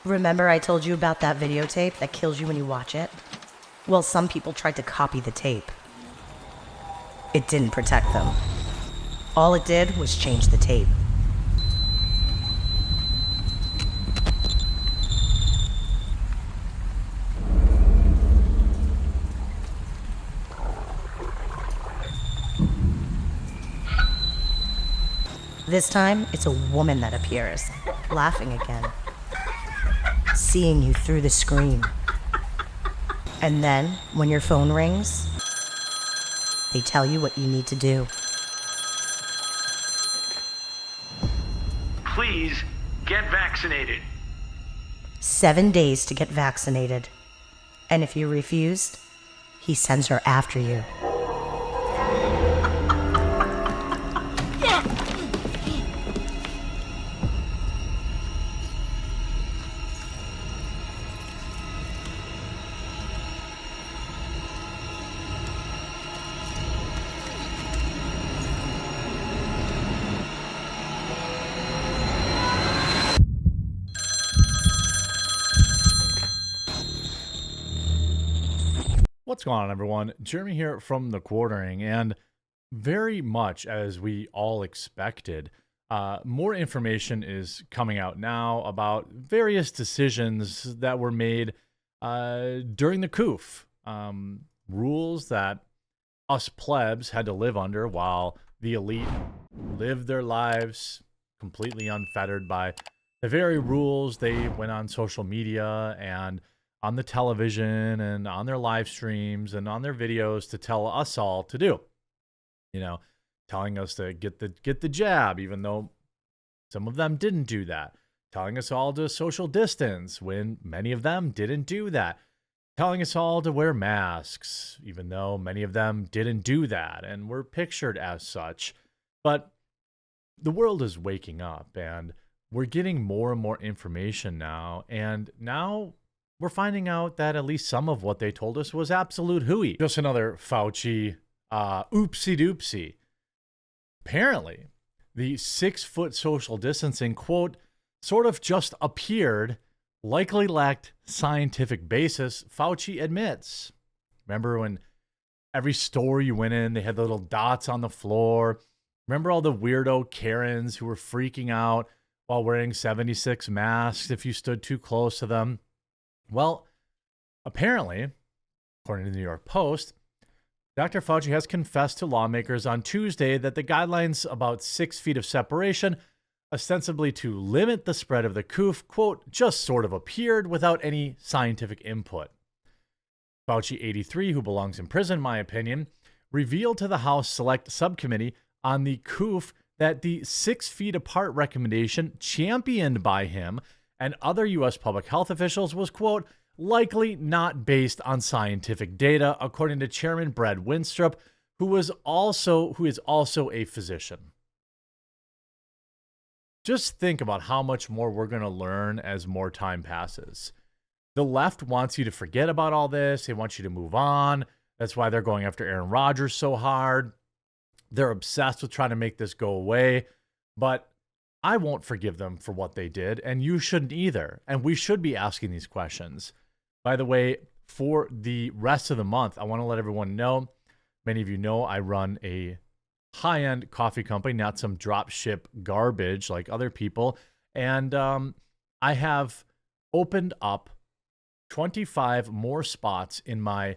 Remember I told you about that videotape that kills you when you watch it? Well, some people tried to copy the tape. It didn't protect them. All it did was change the tape. This time, it's a woman that appears, laughing again, seeing you through the screen. And then, when your phone rings, they tell you what you need to do. Please get vaccinated. 7 days to get vaccinated. And if you refused, he sends her after you. What's going on, everyone? Jeremy here from The Quartering, and very much as we all expected, more information is coming out now about various decisions that were made during the COOF. Rules that us plebs had to live under while the elite lived their lives completely unfettered by the very rules they went on social media and on the television and on their live streams and on their videos to tell us all to do. You know, telling us to get the jab, even though some of them didn't do that. Telling us all to social distance when many of them didn't do that. Telling us all to wear masks, even though many of them didn't do that and were pictured as such. But the world is waking up and we're getting more and more information now. And now we're finding out that at least some of what they told us was absolute hooey. Just another Fauci oopsie doopsie. Apparently, the 6-foot social distancing, quote, sort of just appeared, likely lacked scientific basis, Fauci admits. Remember when every store you went in, they had the little dots on the floor? Remember all the weirdo Karens who were freaking out while wearing 76 masks if you stood too close to them? Well, apparently, according to the New York Post, Dr. Fauci has confessed to lawmakers on Tuesday that the guidelines about 6 feet of separation, ostensibly to limit the spread of the COOF, quote, just sort of appeared without any scientific input. Fauci, 83, who belongs in prison, in my opinion, revealed to the House Select Subcommittee on the COOF that the 6 feet apart recommendation championed by him and other U.S. public health officials was, quote, likely not based on scientific data, according to Chairman Brad Winstrup, who is also a physician. Just think about how much more we're going to learn as more time passes. The left wants you to forget about all this. They want you to move on. That's why they're going after Aaron Rodgers so hard. They're obsessed with trying to make this go away. But I won't forgive them for what they did, and you shouldn't either. And we should be asking these questions. By the way, for the rest of the month, I want to let everyone know, many of you know I run a high-end coffee company, not some drop ship garbage like other people. And I have opened up 25 more spots in my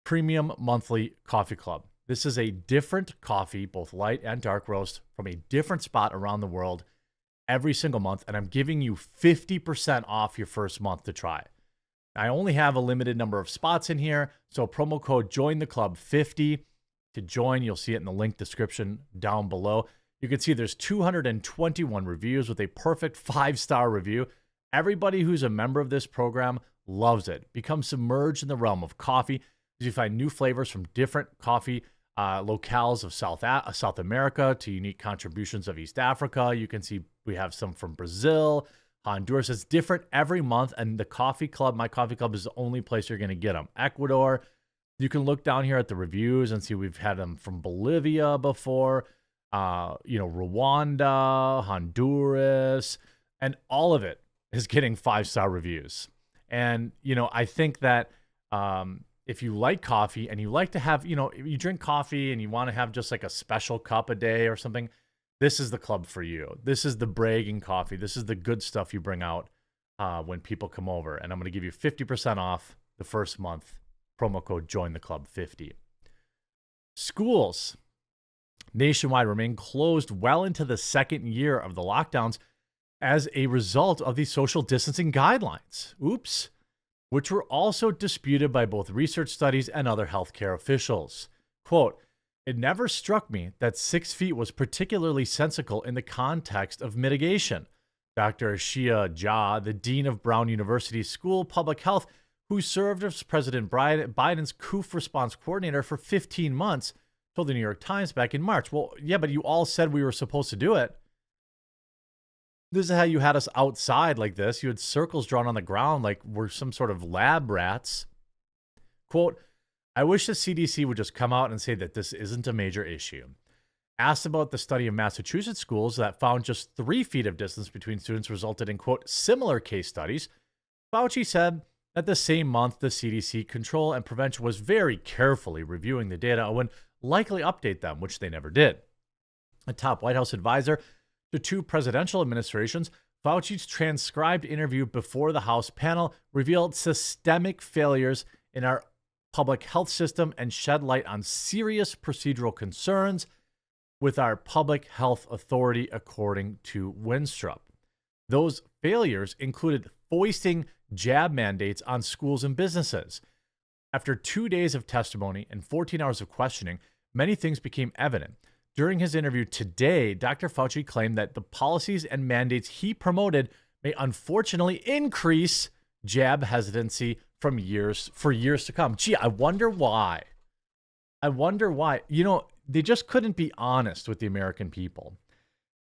premium monthly coffee club. This is a different coffee, both light and dark roast, from a different spot around the world every single month, and I'm giving you 50% off your first month to try. I only have a limited number of spots in here, so promo code JOINTHECLUB50 to join. You'll see it in the link description down below. You can see there's 221 reviews with a perfect 5-star review. Everybody who's a member of this program loves it. Become submerged in the realm of coffee as you find new flavors from different coffee locales of South America to unique contributions of East Africa. You can see we have some from Brazil, Honduras. It's different every month, and the coffee club, my coffee club, is the only place you're going to get them. Ecuador, you can look down here at the reviews and see we've had them from Bolivia before, Rwanda, Honduras, and all of it is getting 5-star reviews. And, I think that if you like coffee and you like to have, you drink coffee and you want to have just like a special cup a day or something, this is the club for you. This is the bragging coffee. This is the good stuff you bring out when people come over. And I'm going to give you 50% off the first month. Promo code Join the Club 50. Schools nationwide remain closed well into the second year of the lockdowns as a result of the social distancing guidelines. Oops. Which were also disputed by both research studies and other healthcare officials. Quote, "It never struck me that 6 feet was particularly sensible in the context of mitigation." Dr. Shia Jha, the dean of Brown University School of Public Health, who served as President Biden's COOF response coordinator for 15 months, told the New York Times back in March. Well, yeah, but you all said we were supposed to do it. This is how you had us outside like this. You had circles drawn on the ground like we're some sort of lab rats. Quote, "I wish the CDC would just come out and say that this isn't a major issue." Asked about the study of Massachusetts schools that found just 3 feet of distance between students resulted in, quote, "similar case studies," Fauci said that the same month the CDC Control and Prevention was very carefully reviewing the data and would likely update them, which they never did. A top White House advisor to 2 presidential administrations, Fauci's transcribed interview before the House panel revealed systemic failures in our public health system and shed light on serious procedural concerns with our public health authority, according to Winstrup. Those failures included foisting jab mandates on schools and businesses. After 2 days of testimony and 14 hours of questioning, many things became evident. During his interview today, Dr. Fauci claimed that the policies and mandates he promoted may unfortunately increase jab hesitancy for years to come. Gee, I wonder why. They just couldn't be honest with the American people.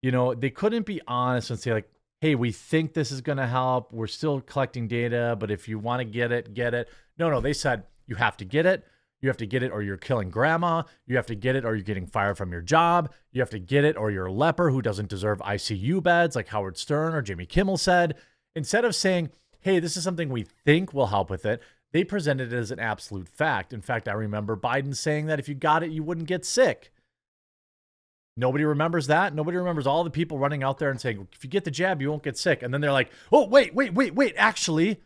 They couldn't be honest and say like, hey, we think this is going to help. We're still collecting data, but if you want to get it, get it. No, they said you have to get it. You have to get it or you're killing grandma. You have to get it or you're getting fired from your job. You have to get it or you're a leper who doesn't deserve ICU beds like Howard Stern or Jimmy Kimmel said. Instead of saying, hey, this is something we think will help with it, they presented it as an absolute fact. In fact, I remember Biden saying that if you got it, you wouldn't get sick. Nobody remembers that. Nobody remembers all the people running out there and saying, if you get the jab, you won't get sick. And then they're like, oh, wait. Actually,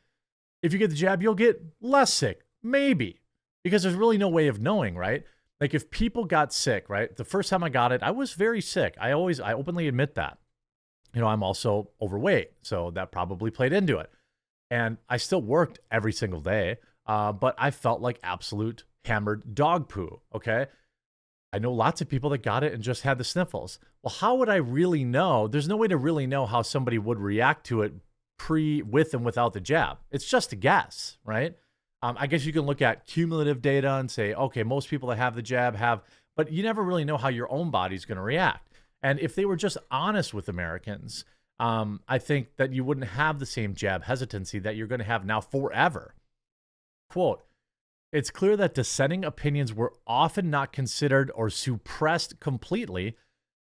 if you get the jab, you'll get less sick. Maybe. Because there's really no way of knowing, right? Like if people got sick, right? The first time I got it, I was very sick. I openly admit that. I'm also overweight, so that probably played into it. And I still worked every single day, but I felt like absolute hammered dog poo, okay? I know lots of people that got it and just had the sniffles. Well, how would I really know? There's no way to really know how somebody would react to it with and without the jab. It's just a guess, right? I guess you can look at cumulative data and say, okay, most people that have the jab have, but you never really know how your own body's going to react. And if they were just honest with Americans, I think that you wouldn't have the same jab hesitancy that you're going to have now forever. Quote, "It's clear that dissenting opinions were often not considered or suppressed completely.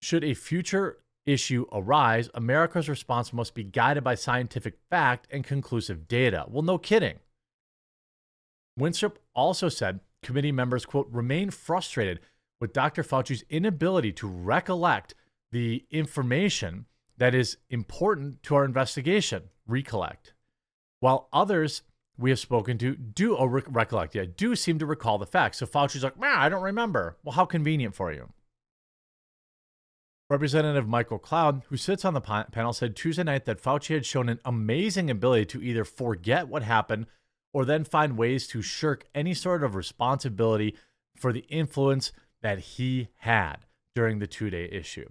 Should a future issue arise, America's response must be guided by scientific fact and conclusive data." Well, no kidding. Winstrup also said committee members, quote, "remain frustrated with Dr. Fauci's inability to recollect the information that is important to our investigation, recollect. While others we have spoken to do seem to recall the facts." So Fauci's like, man, I don't remember. Well, how convenient for you. Representative Michael Cloud, who sits on the panel, said Tuesday night that Fauci had shown an amazing ability to either forget what happened or then find ways to shirk any sort of responsibility for the influence that he had during the 2-day issue.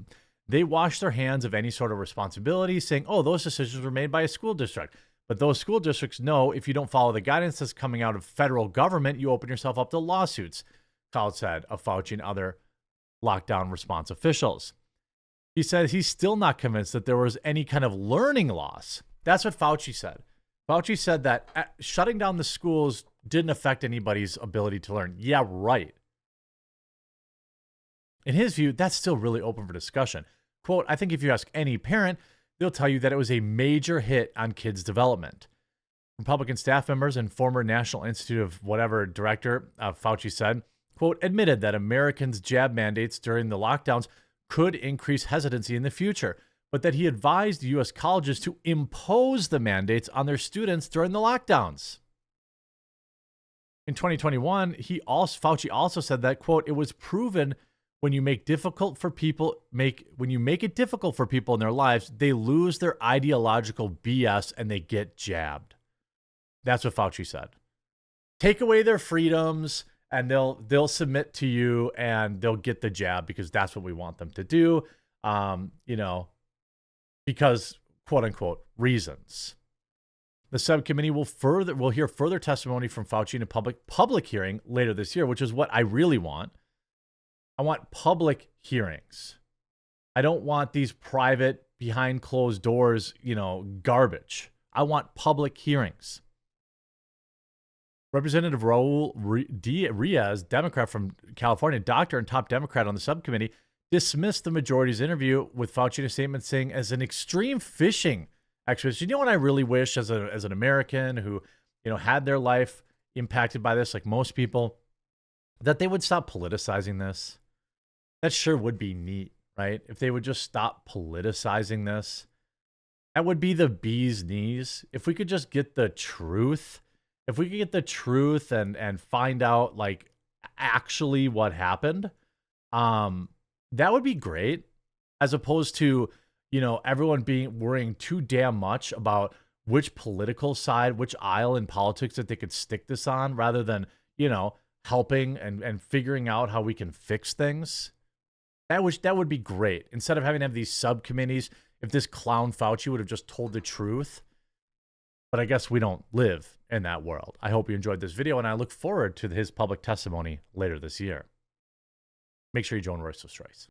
They washed their hands of any sort of responsibility, saying, oh, those decisions were made by a school district. But those school districts know if you don't follow the guidance that's coming out of federal government, you open yourself up to lawsuits, Cloud said of Fauci and other lockdown response officials. He said he's still not convinced that there was any kind of learning loss. That's what Fauci said. Fauci said that shutting down the schools didn't affect anybody's ability to learn. Yeah, right. In his view, that's still really open for discussion. Quote, "I think if you ask any parent, they'll tell you that it was a major hit on kids' development. Republican staff members and former National Institute of whatever director, Fauci said, quote, admitted that Americans' jab mandates during the lockdowns could increase hesitancy in the future, but that he advised U.S. colleges to impose the mandates on their students during the lockdowns. In 2021, Fauci also said that, quote, it was proven when you make it difficult for people in their lives, they lose their ideological BS and they get jabbed. That's what Fauci said. Take away their freedoms and they'll submit to you and they'll get the jab because that's what we want them to do. Because quote unquote reasons. The subcommittee will hear further testimony from Fauci in a public hearing later this year, which is what I really want. I want public hearings. I don't want these private, behind closed doors, garbage. I want public hearings. Representative Raul Diaz, Democrat from California, doctor and top Democrat on the subcommittee, dismissed the majority's interview with Fauci in a statement saying, as an extreme fishing expedition. You know what I really wish as an American who, had their life impacted by this, like most people, that they would stop politicizing this. That sure would be neat, right? If they would just stop politicizing this, that would be the bee's knees. If we could just get the truth, and find out like actually what happened, that would be great. As opposed to, everyone worrying too damn much about which political side, which aisle in politics that they could stick this on, rather than, helping and figuring out how we can fix things. That would be great. Instead of having to have these subcommittees, if this clown Fauci would have just told the truth. But I guess we don't live in that world. I hope you enjoyed this video, and I look forward to his public testimony later this year. Make sure you join Royce of Strice.